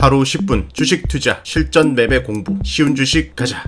하루 10분 주식 투자 실전 매매 공부 쉬운 주식 가자.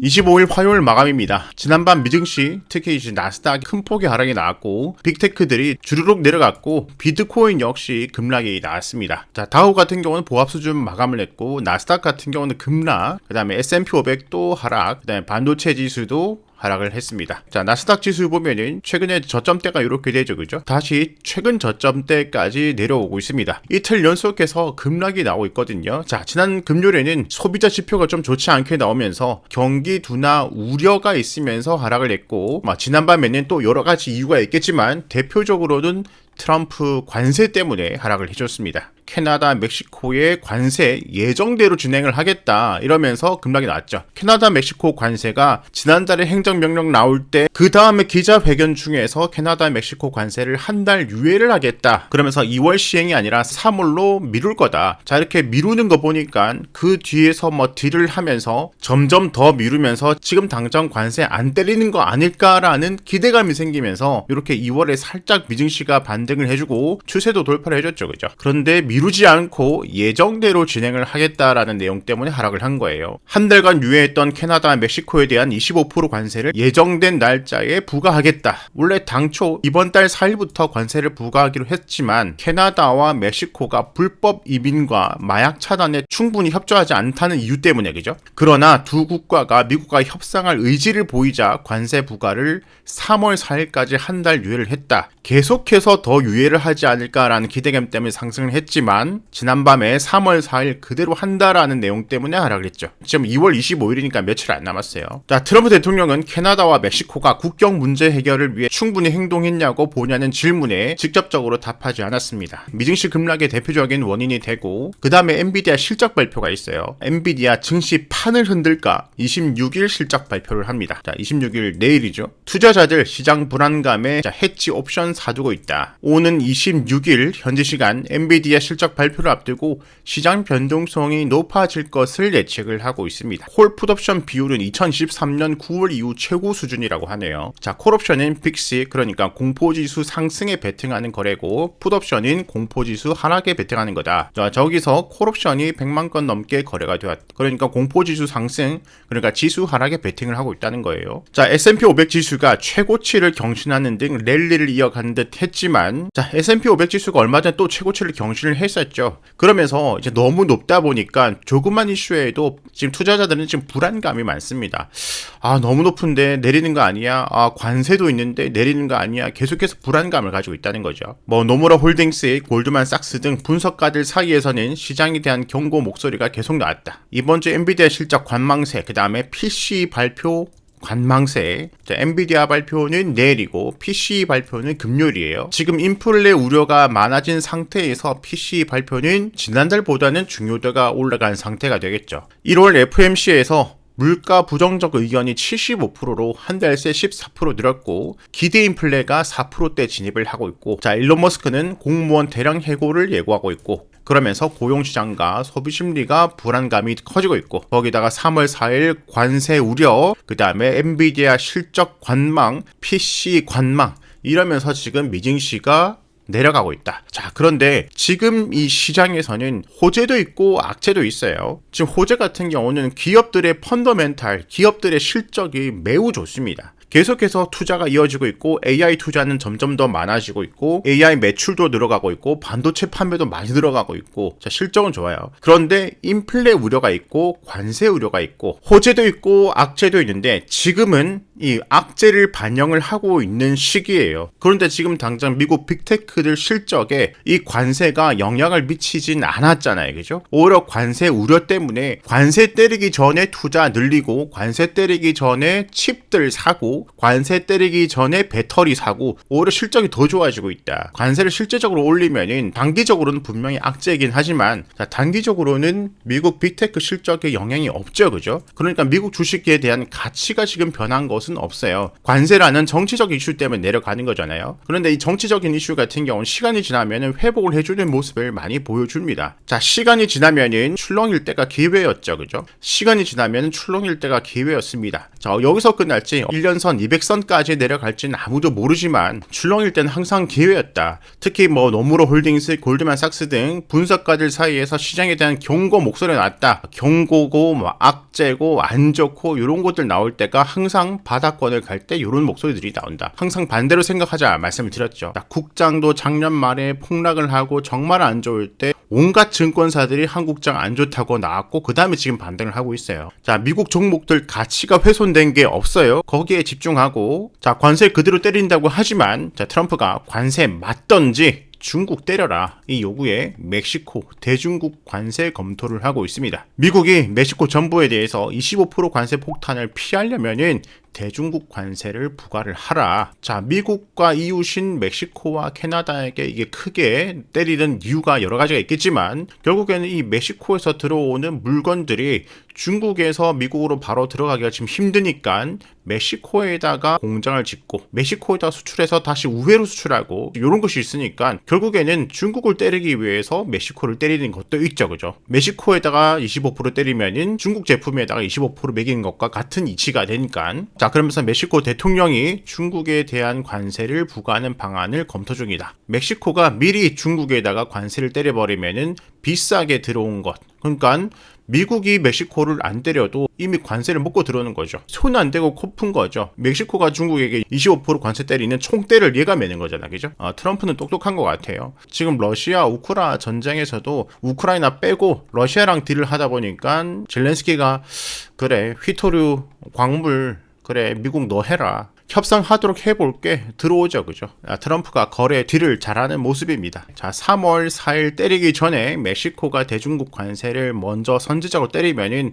25일 화요일 마감입니다. 지난밤 미증시 특히 이제 나스닥 큰 폭의 하락이 나왔고 빅테크들이 주르륵 내려갔고 비트코인 역시 급락이 나왔습니다. 자, 다우 같은 경우는 보합 수준 마감을 했고 나스닥 같은 경우는 급락, 그 다음에 S&P 500도 하락, 그 다음에 반도체 지수도 하락을 했습니다. 자, 나스닥 지수 보면은 최근에 저점대가 이렇게 되죠, 그죠? 다시 최근 저점대까지 내려오고 있습니다. 이틀 연속해서 급락이 나오고 있거든요. 자, 지난 금요일에는 소비자 지표가 좀 좋지 않게 나오면서 경기 둔화 우려가 있으면서 하락을 했고, 지난밤에는 또 여러 가지 이유가 있겠지만 대표적으로는 트럼프 관세 때문에 하락을 해줬습니다. 캐나다, 멕시코의 관세 예정대로 진행을 하겠다 이러면서 급락이 나왔죠. 캐나다, 멕시코 관세가 지난달에 행정명령 나올 때 그 다음에 기자회견 중에서 캐나다, 멕시코 관세를 한 달 유예를 하겠다 그러면서 2월 시행이 아니라 3월로 미룰 거다. 자, 이렇게 미루는 거 보니까 그 뒤에서 딜을 하면서 점점 더 미루면서 지금 당장 관세 안 때리는 거 아닐까라는 기대감이 생기면서 이렇게 2월에 살짝 미증시가 반등을 해주고 추세도 돌파를 해줬죠, 그죠? 그런데 미루지 않고 예정대로 진행을 하겠다라는 내용 때문에 하락을 한 거예요. 한 달간 유예했던 캐나다, 멕시코에 대한 25% 관세를 예정된 날짜에 부과하겠다. 원래 당초 이번 달 4일부터 관세를 부과하기로 했지만 캐나다와 멕시코가 불법 이민과 마약 차단에 충분히 협조하지 않다는 이유 때문에, 그죠? 그러나 두 국가가 미국과 협상할 의지를 보이자 관세 부과를 3월 4일까지 한 달 유예를 했다. 계속해서 더 유예를 하지 않을까라는 기대감 때문에 상승을 했지만 지난밤에 3월 4일 그대로 한다라는 내용 때문에 하락을 했죠. 지금 2월 25일이니까 며칠 안 남았어요. 자, 트럼프 대통령은 캐나다와 멕시코가 국경 문제 해결을 위해 충분히 행동했냐고 보냐는 질문에 직접적으로 답하지 않았습니다. 미증시 급락의 대표적인 원인이 되고 그 다음에 엔비디아 실적 발표가 있어요. 엔비디아 증시 판을 흔들까 26일 실적 발표를 합니다. 자, 26일 내일이죠. 투자자들 시장 불안감에 해치 옵션 사두고 있다. 오는 26일 현지 시간 엔비디아 실적 발표를 앞두고 시장 변동성이 높아질 것을 예측을 하고 있습니다. 콜 풋옵션 비율은 2023년 9월 이후 최고 수준이라고 하네요. 자, 콜옵션은 빅시, 그러니까 공포지수 상승에 베팅하는 거래고 풋옵션은 공포지수 하락에 베팅하는 거다. 자, 저기서 콜옵션이 100만 건 넘게 거래가 되었다. 그러니까 공포지수 상승, 그러니까 지수 하락에 베팅을 하고 있다는 거예요. 자, S&P 500 지수가 최고치를 경신하는 등 랠리를 이어간 듯 했지만, 자, S&P 500 지수가 얼마 전에 또 최고치를 경신을 했었죠. 그러면서 이제 너무 높다 보니까 조그만 이슈에도 지금 투자자들은 지금 불안감이 많습니다. 아, 너무 높은데 내리는 거 아니야? 아, 관세도 있는데 내리는 거 아니야? 계속해서 불안감을 가지고 있다는 거죠. 노무라 홀딩스, 골드만삭스 등 분석가들 사이에서는 시장에 대한 경고 목소리가 계속 나왔다. 이번 주 엔비디아 실적 관망세, 그 다음에 PC 발표 관망세. 자, 엔비디아 발표는 내일이고 PC 발표는 금요일이에요. 지금 인플레 우려가 많아진 상태에서 PC 발표는 지난달보다는 중요도가 올라간 상태가 되겠죠. 1월 FOMC에서 물가 부정적 의견이 75%로 한 달 새 14% 늘었고 기대 인플레가 4%대 진입을 하고 있고, 자, 일론 머스크는 공무원 대량 해고를 예고하고 있고, 그러면서 고용시장과 소비심리가 불안감이 커지고 있고, 거기다가 3월 4일 관세 우려, 그 다음에 엔비디아 실적 관망, PC 관망, 이러면서 지금 미증시가 내려가고 있다. 자, 그런데 지금 이 시장에서는 호재도 있고 악재도 있어요. 지금 호재 같은 경우는 기업들의 펀더멘탈, 기업들의 실적이 매우 좋습니다. 계속해서 투자가 이어지고 있고 AI 투자는 점점 더 많아지고 있고 AI 매출도 늘어가고 있고 반도체 판매도 많이 늘어가고 있고, 자, 실적은 좋아요. 그런데 인플레 우려가 있고 관세 우려가 있고 호재도 있고 악재도 있는데 지금은 이 악재를 반영을 하고 있는 시기예요. 그런데 지금 당장 미국 빅테크들 실적에 이 관세가 영향을 미치진 않았잖아요, 그죠? 오히려 관세 우려 때문에 관세 때리기 전에 투자 늘리고 관세 때리기 전에 칩들 사고 관세 때리기 전에 배터리 사고 오히려 실적이 더 좋아지고 있다. 관세를 실제적으로 올리면은 단기적으로는 분명히 악재이긴 하지만, 자, 단기적으로는 미국 빅테크 실적에 영향이 없죠, 그죠? 그러니까 미국 주식에 대한 가치가 지금 변한 것은 없어요. 관세라는 정치적 이슈 때문에 내려가는 거잖아요. 그런데 이 정치적인 이슈 같은 경우는 시간이 지나면은 회복을 해주는 모습을 많이 보여줍니다. 자, 시간이 지나면은 출렁일 때가 기회였죠, 그죠? 시간이 지나면은 출렁일 때가 기회였습니다. 자, 여기서 끝날지 1년 선 300선, 200선까지 내려갈지는 아무도 모르지만 출렁일 때는 항상 기회였다. 특히 노무로 홀딩스, 골드만삭스 등 분석가들 사이에서 시장에 대한 경고 목소리가 났다. 경고고 악재고 안 좋고 이런 것들 나올 때가 항상 바닥권을 갈 때 이런 목소리들이 나온다. 항상 반대로 생각하자 말씀을 드렸죠. 국장도 작년 말에 폭락을 하고 정말 안 좋을 때 온갖 증권사들이 한국장 안 좋다고 나왔고 그 다음에 지금 반등을 하고 있어요. 자, 미국 종목들 가치가 훼손된 게 없어요. 거기에 집중하고, 자, 관세 그대로 때린다고 하지만, 자, 트럼프가 관세 맞던지 중국 때려라 이 요구에 멕시코 대중국 관세 검토를 하고 있습니다. 미국이 멕시코 정부에 대해서 25% 관세 폭탄을 피하려면은 대중국 관세를 부과를 하라. 자, 미국과 이웃인 멕시코와 캐나다에게 이게 크게 때리는 이유가 여러 가지가 있겠지만 결국에는 이 멕시코에서 들어오는 물건들이 중국에서 미국으로 바로 들어가기가 지금 힘드니까 멕시코에다가 공장을 짓고 멕시코에다 수출해서 다시 우회로 수출하고 이런 것이 있으니까 결국에는 중국을 때리기 위해서 멕시코를 때리는 것도 있죠. 그죠? 멕시코에다가 25% 때리면은 중국 제품에다가 25% 매기는 것과 같은 이치가 되니까. 자, 그러면서 멕시코 대통령이 중국에 대한 관세를 부과하는 방안을 검토 중이다. 멕시코가 미리 중국에다가 관세를 때려버리면은 비싸게 들어온 것. 그러니까 미국이 멕시코를 안 때려도 이미 관세를 먹고 들어오는 거죠. 손 안 대고 코 푼 거죠. 멕시코가 중국에게 25% 관세 때리는 총대를 얘가 매는 거잖아. 그죠? 트럼프는 똑똑한 것 같아요. 지금 러시아 우크라 전쟁에서도 우크라이나 빼고 러시아랑 딜을 하다 보니까 젤렌스키가 그래 휘토류 광물 그래 미국 너 해라. 협상하도록 해볼게 들어오죠. 그죠? 트럼프가 거래 딜을 잘하는 모습입니다. 자, 3월 4일 때리기 전에 멕시코가 대중국 관세를 먼저 선제적으로 때리면은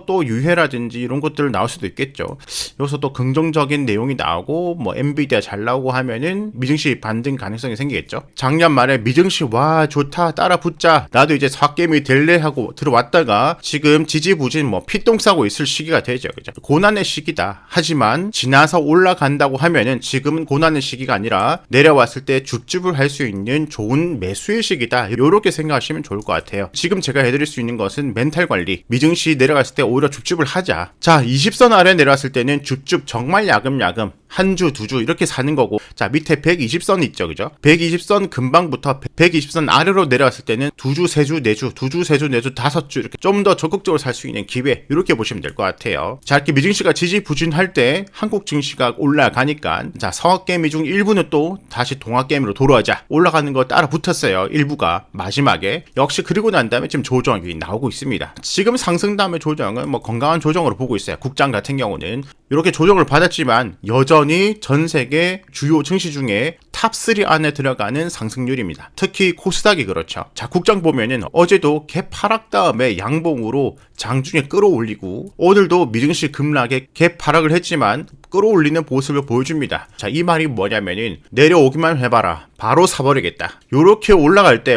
또 유해라든지 이런 것들 나올 수도 있겠죠. 여기서 또 긍정적인 내용이 나오고 엔비디아 잘 나오고 하면은 미증시 반등 가능성이 생기겠죠. 작년 말에 미증시 와 좋다 따라 붙자 나도 이제 삭겜이 될래 하고 들어왔다가 지금 지지부진 피똥 싸고 있을 시기가 되죠. 그죠? 고난의 시기다. 하지만 지나서 올라간다고 하면은 지금은 고난의 시기가 아니라 내려왔을 때 줍줍을 할 수 있는 좋은 매수의 시기다. 이렇게 생각하시면 좋을 것 같아요. 지금 제가 해드릴 수 있는 것은 멘탈 관리. 미증시 내려갔을 때 오히려 줍줍을 하자. 자, 20선 아래 내려왔을 때는 줍줍 정말 야금야금 한 주, 두 주 이렇게 사는 거고 자, 밑에 120선 있죠. 그죠? 120선 금방부터 120선 아래로 내려왔을 때는 두 주, 세 주, 네 주, 두 주, 세 주, 네 주, 다섯 주 이렇게 좀 더 적극적으로 살 수 있는 기회 이렇게 보시면 될 것 같아요. 자, 이렇게 미증시가 지지부진할 때 한국 증시가 올라가니까 자, 서학개미 중 일부는 또 다시 동학개미로 돌아오자 올라가는 거 따라 붙었어요. 일부가 마지막에 역시 그리고 난 다음에 지금 조정이 나오고 있습니다. 지금 상승 다음에 조정은 건강한 조정으로 보고 있어요. 국장 같은 경우는 이렇게 조정을 받았지만 여전히 전 세계 주요 증시 중에 탑3 안에 들어가는 상승률입니다. 특히 코스닥이 그렇죠. 자, 국장 보면은 어제도 갭 하락 다음에 양봉으로 장중에 끌어올리고 오늘도 미증시 급락에 갭 하락을 했지만 끌어올리는 모습을 보여줍니다. 자, 이 말이 뭐냐면은 내려오기만 해봐라. 바로 사버리겠다. 요렇게 올라갈 때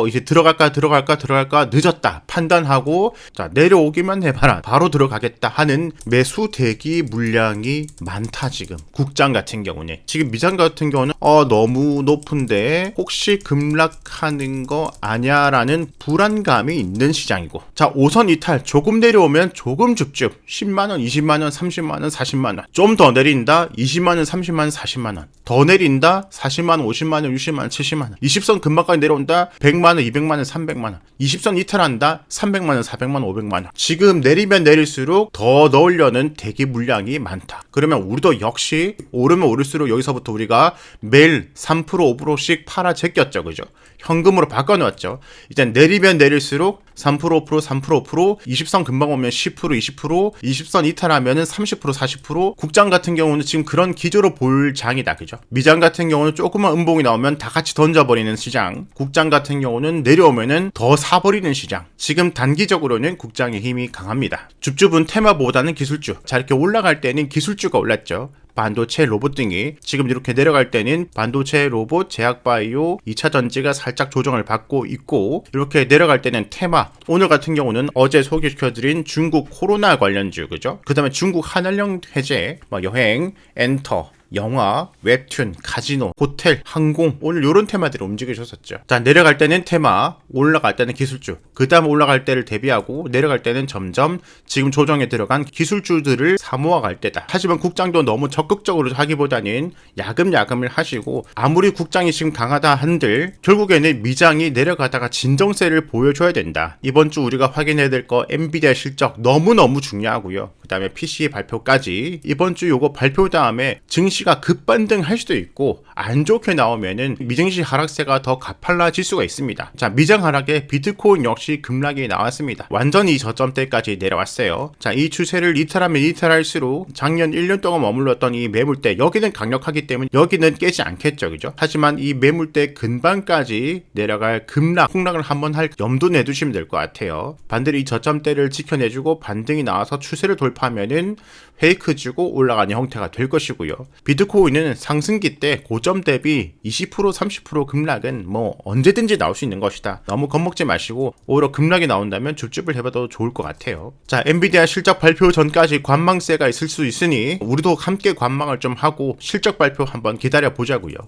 이제 들어갈까 늦었다 판단하고 자, 내려오기만 해봐라. 바로 들어가겠다 하는 매수 대기 물량이 많다. 지금 국장 같은 경우는 지금 미장 같은 경우는 너무 높은데 혹시 급락하는 거 아냐라는 불안감이 있는 시장이고 자, 5선 이탈 조금 내려오면 조금 줍줍 10만원 20만원 30만원 40만원 좀 더 내린다 20만원 30만원 40만원 더 내린다 40만원 50만원 60만원 70만원 20선 금방까지 내려온다 100만원 200만원 300만원 20선 이탈한다 300만원 400만원 500만원 지금 내리면 내릴수록 더 넣으려는 대기 물량이 많다. 그러면 우리도 역시 오르면 오를수록 여기서부터 우리가 매일 3% 5%씩 팔아 제꼈죠. 그죠? 현금으로 바꿔놓았죠. 이제 내리면 내릴수록 3% 5% 3% 5% 20선 금방 오면 10% 20% 20선 이탈하면은 30% 40% 국장 같은 경우는 지금 그런 기조로 볼 장이다. 그죠? 미장 같은 경우는 조그만 음봉이 나오면 다 같이 던져버리는 시장 국장 같은 경우는 내려오면은 더 사버리는 시장 지금 단기적으로는 국장의 힘이 강합니다. 줍줍은 테마보다는 기술주 자 이렇게 올라갈 때는 기술주가 올랐죠. 반도체 로봇 등이 지금 이렇게 내려갈 때는 반도체 로봇, 제약바이오, 2차 전지가 살짝 조정을 받고 있고 이렇게 내려갈 때는 테마 오늘 같은 경우는 어제 소개시켜드린 중국 코로나 관련주 그죠? 그 다음에 중국 한한령 해제, 여행, 엔터 영화, 웹툰, 카지노, 호텔, 항공 오늘 요런 테마들이 움직여줬었죠. 자, 내려갈 때는 테마, 올라갈 때는 기술주, 그 다음 올라갈 때를 대비하고 내려갈 때는 점점 지금 조정에 들어간 기술주들을 사모아갈 때다. 하지만 국장도 너무 적극적으로 하기보다는 야금야금을 하시고, 아무리 국장이 지금 강하다 한들 결국에는 미장이 내려가다가 진정세를 보여줘야 된다. 이번 주 우리가 확인해야 될 거 엔비디아 실적 너무너무 중요하고요. 그 다음에 PC 발표까지 이번 주 요거 발표 다음에 증시가 급반등할 수도 있고, 안 좋게 나오면은 미증시 하락세가 더 가팔라질 수가 있습니다. 자, 미장 하락에 비트코인 역시 급락이 나왔습니다. 완전히 저점대까지 내려왔어요. 자, 이 추세를 이탈하면 이탈할수록 작년 1년 동안 머물렀던 이 매물대, 여기는 강력하기 때문에 여기는 깨지 않겠죠, 그죠? 하지만 이 매물대 근방까지 내려갈 급락, 폭락을 한번 할 염두 내두시면 될 것 같아요. 반대로 이 저점대를 지켜내주고 반등이 나와서 추세를 돌파하면은 페이크 주고 올라가는 형태가 될 것이고요. 비트코인은 상승기 때 고점 대비 20% 30% 급락은 뭐 언제든지 나올 수 있는 것이다. 너무 겁먹지 마시고 오히려 급락이 나온다면 줍줍을 해봐도 좋을 것 같아요. 자, 엔비디아 실적 발표 전까지 관망세가 있을 수 있으니 우리도 함께 관망을 좀 하고 실적 발표 한번 기다려 보자고요.